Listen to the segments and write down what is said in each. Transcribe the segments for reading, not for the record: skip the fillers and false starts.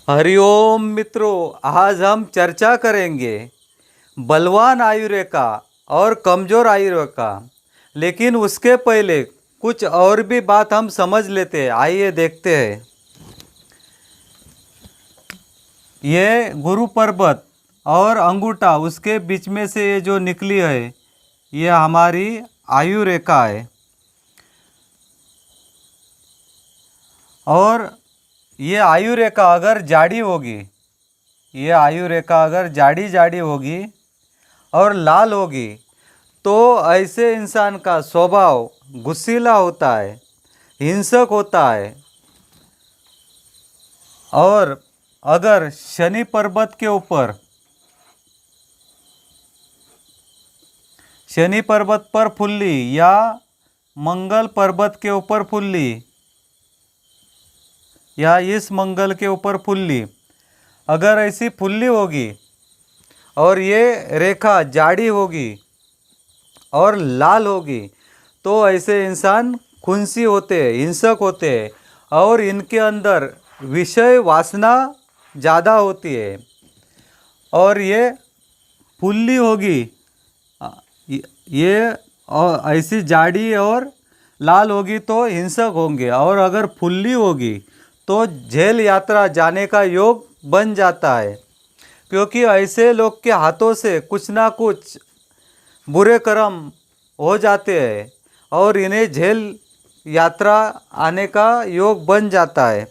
हरिओम मित्रों, आज हम चर्चा करेंगे बलवान आयु रेखा और कमज़ोर आयु रेखा। लेकिन उसके पहले कुछ और भी बात हम समझ लेते हैं। आइए देखते हैं। ये गुरु पर्वत और अंगूठा उसके बीच में से ये जो निकली है, ये हमारी आयु रेखा है। और ये आयु रेखा अगर जाड़ी होगी, ये आयु रेखा अगर जाड़ी जाड़ी होगी और लाल होगी, तो ऐसे इंसान का स्वभाव गुस्सीला होता है, हिंसक होता है। और अगर शनि पर्वत के ऊपर, शनि पर्वत पर फुल्ली या मंगल पर्वत के ऊपर फुल्ली या इस मंगल के ऊपर फुल्ली, अगर ऐसी फुल्ली होगी और ये रेखा जाड़ी होगी और लाल होगी, तो ऐसे इंसान खुंसी होते हैं, हिंसक होते हैं और इनके अंदर विषय वासना ज़्यादा होती है। और ये फुल्ली होगी, ये ऐसी जाड़ी और लाल होगी तो हिंसक होंगे। और अगर फुल्ली होगी तो जेल यात्रा जाने का योग बन जाता है, क्योंकि ऐसे लोग के हाथों से कुछ ना कुछ बुरे कर्म हो जाते हैं और इन्हें जेल यात्रा आने का योग बन जाता है।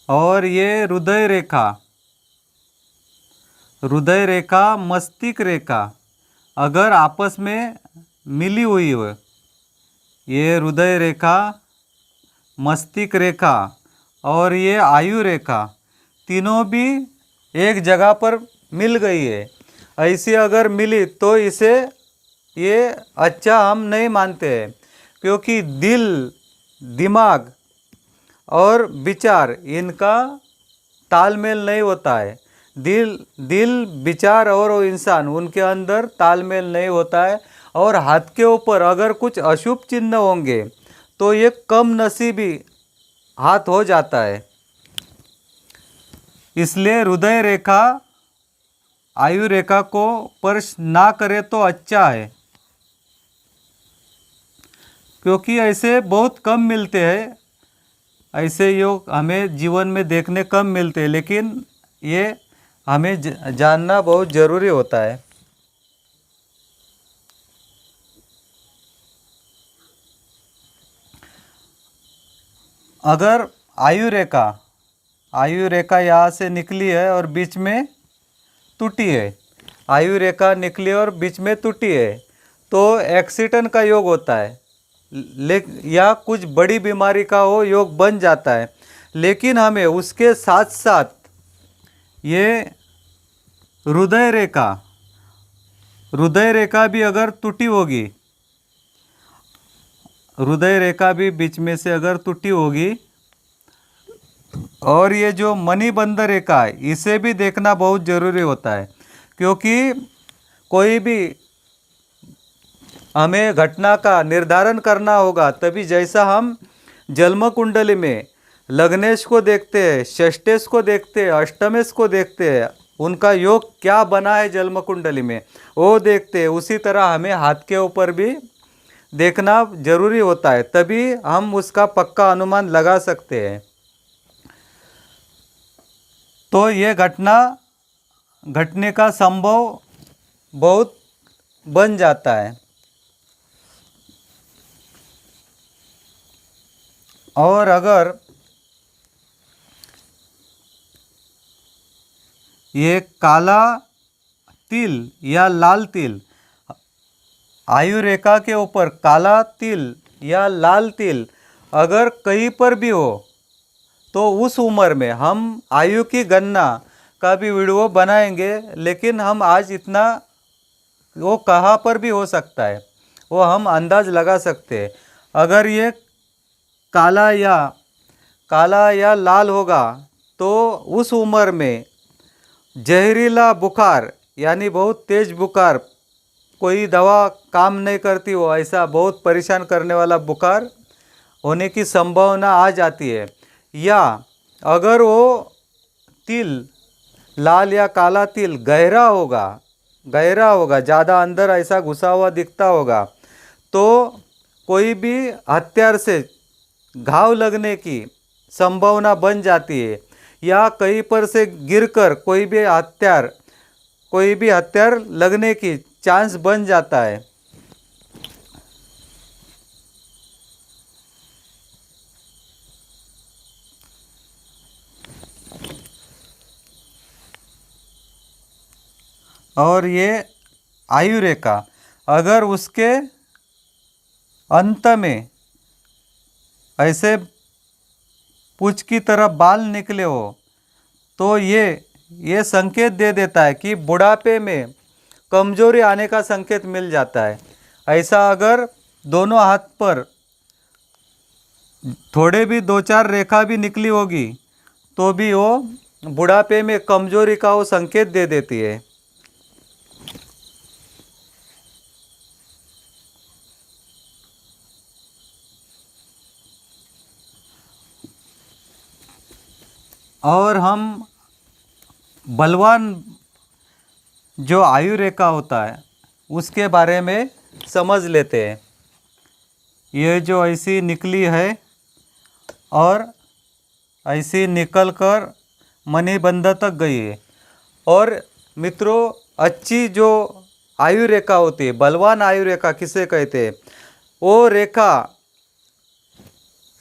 और ये हृदय रेखा, हृदय रेखा, मस्तिष्क रेखा अगर आपस में मिली हुई हो, ये हृदय रेखा, मस्तिष्क रेखा और ये आयु रेखा तीनों भी एक जगह पर मिल गई है, ऐसी अगर मिली तो इसे ये अच्छा हम नहीं मानते हैं। क्योंकि दिल, दिमाग और विचार इनका तालमेल नहीं होता है। दिल विचार और वो इंसान, उनके अंदर तालमेल नहीं होता है। और हाथ के ऊपर अगर कुछ अशुभ चिन्ह होंगे तो ये कम नसीबी हाथ हो जाता है। इसलिए हृदय रेखा आयु रेखा को स्पर्श ना करे तो अच्छा है, क्योंकि ऐसे बहुत कम मिलते हैं। ऐसे योग हमें जीवन में देखने कम मिलते हैं, लेकिन ये हमें जानना बहुत ज़रूरी होता है। अगर आयु रेखा यहाँ से निकली है और बीच में टूटी है, आयु रेखा निकली और बीच में टूटी है, तो एक्सीडेंट का योग होता है, या कुछ बड़ी बीमारी का हो योग बन जाता है। लेकिन हमें उसके साथ साथ ये हृदय रेखा भी अगर टूटी होगी, हृदय रेखा भी बीच में से अगर टूटी होगी, और ये जो मणिबंध रेखा है इसे भी देखना बहुत ज़रूरी होता है। क्योंकि कोई भी हमें घटना का निर्धारण करना होगा, तभी जैसा हम जन्म कुंडली में लग्नेश को देखते हैं, षष्ठेश को देखते हैं, अष्टमेश को देखते हैं, उनका योग क्या बना है जन्म कुंडली में वो देखते हैं, उसी तरह हमें हाथ के ऊपर भी देखना जरूरी होता है, तभी हम उसका पक्का अनुमान लगा सकते हैं। तो ये घटना घटने का संभव बहुत बन जाता है। और अगर ये काला तिल या लाल तिल, आयु रेखा के ऊपर काला तिल या लाल तिल अगर कहीं पर भी हो, तो उस उम्र में हम आयु की गणना का भी वीडियो बनाएंगे। लेकिन हम आज इतना, वो कहाँ पर भी हो सकता है वो हम अंदाज लगा सकते हैं। अगर ये काला या काला या लाल होगा तो उस उम्र में जहरीला बुखार यानी बहुत तेज बुखार, कोई दवा काम नहीं करती हो, ऐसा बहुत परेशान करने वाला बुखार होने की संभावना आ जाती है। या अगर वो तिल लाल या काला तिल गहरा होगा ज़्यादा अंदर ऐसा घुसा हुआ दिखता होगा, तो कोई भी हथियार से घाव लगने की संभावना बन जाती है। या कहीं पर से गिरकर कोई भी हथियार लगने की चांस बन जाता है। और ये आयु रेखा अगर उसके अंत में ऐसे पूंछ की तरह बाल निकले हो तो ये संकेत दे देता है कि बुढ़ापे में कमजोरी आने का संकेत मिल जाता है। ऐसा अगर दोनों हाथ पर थोड़े भी 2-4 रेखा भी निकली होगी तो भी वो बुढ़ापे में कमजोरी का वो संकेत दे देती है। और हम बलवान जो आयु रेखा होता है उसके बारे में समझ लेते हैं। ये जो ऐसी निकली है और ऐसी निकल कर मणिबंध तक गई है। और मित्रों, अच्छी जो आयु रेखा होती है, बलवान आयु रेखा किसे कहते हैं, वो रेखा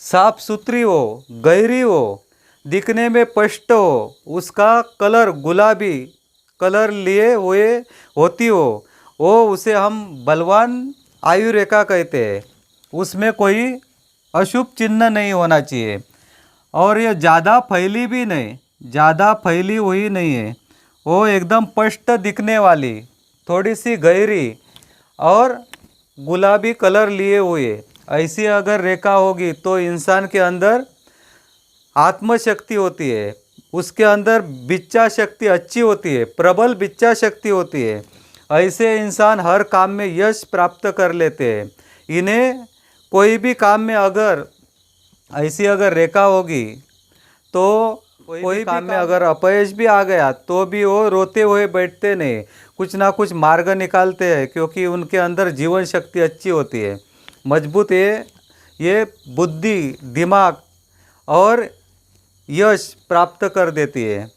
साफ सुथरी हो, गहरी हो, दिखने में स्पष्ट हो, उसका कलर गुलाबी कलर लिए हुए होती हो, वो उसे हम बलवान आयु रेखा कहते हैं। उसमें कोई अशुभ चिन्ह नहीं होना चाहिए और ये ज़्यादा फैली भी नहीं, ज़्यादा फैली हुई नहीं है, वो एकदम स्पष्ट दिखने वाली, थोड़ी सी गहरी और गुलाबी कलर लिए हुए ऐसी अगर रेखा होगी तो इंसान के अंदर आत्मशक्ति होती है, उसके अंदर विचार शक्ति अच्छी होती है, प्रबल विचार शक्ति होती है। ऐसे इंसान हर काम में यश प्राप्त कर लेते हैं। इन्हें कोई भी काम में अगर ऐसी अगर रेखा होगी तो कोई भी काम में अगर अपयश भी आ गया तो भी वो रोते हुए बैठते नहीं, कुछ ना कुछ मार्ग निकालते हैं, क्योंकि उनके अंदर जीवन शक्ति अच्छी होती है, मजबूत है। ये बुद्धि, दिमाग और यश प्राप्त कर देती है।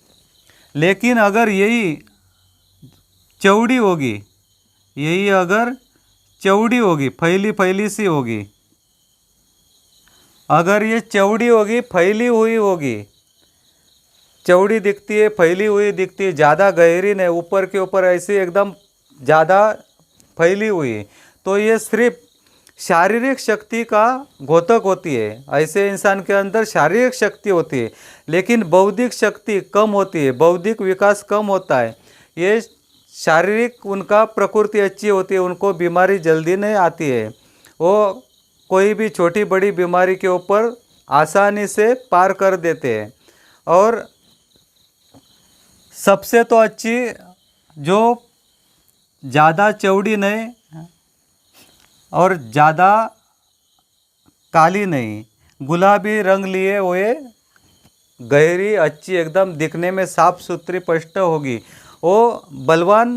लेकिन अगर यही चौड़ी होगी, यही अगर चौड़ी होगी, फैली फैली सी होगी, अगर ये चौड़ी होगी, फैली हुई होगी, चौड़ी दिखती है, फैली हुई दिखती है, ज़्यादा गहरी नहीं, ऊपर के ऊपर ऐसी एकदम ज़्यादा फैली हुई, तो ये सिर्फ शारीरिक शक्ति का घोतक होती है। ऐसे इंसान के अंदर शारीरिक शक्ति होती है लेकिन बौद्धिक शक्ति कम होती है, बौद्धिक विकास कम होता है। ये शारीरिक उनका प्रकृति अच्छी होती है, उनको बीमारी जल्दी नहीं आती है, वो कोई भी छोटी बड़ी बीमारी के ऊपर आसानी से पार कर देते हैं। और सबसे तो अच्छी जो ज़्यादा चौड़ी नहीं और ज़्यादा काली नहीं, गुलाबी रंग लिए हुए गहरी अच्छी एकदम दिखने में साफ सुथरी स्पष्ट होगी, वो बलवान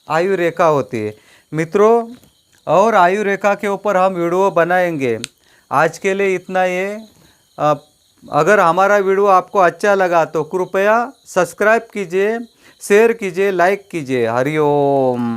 आयु रेखा होती है। मित्रों, और आयु रेखा के ऊपर हम वीडियो बनाएंगे। आज के लिए इतना ही। अगर हमारा वीडियो आपको अच्छा लगा तो कृपया सब्सक्राइब कीजिए, शेयर कीजिए, लाइक कीजिए। हरिओम।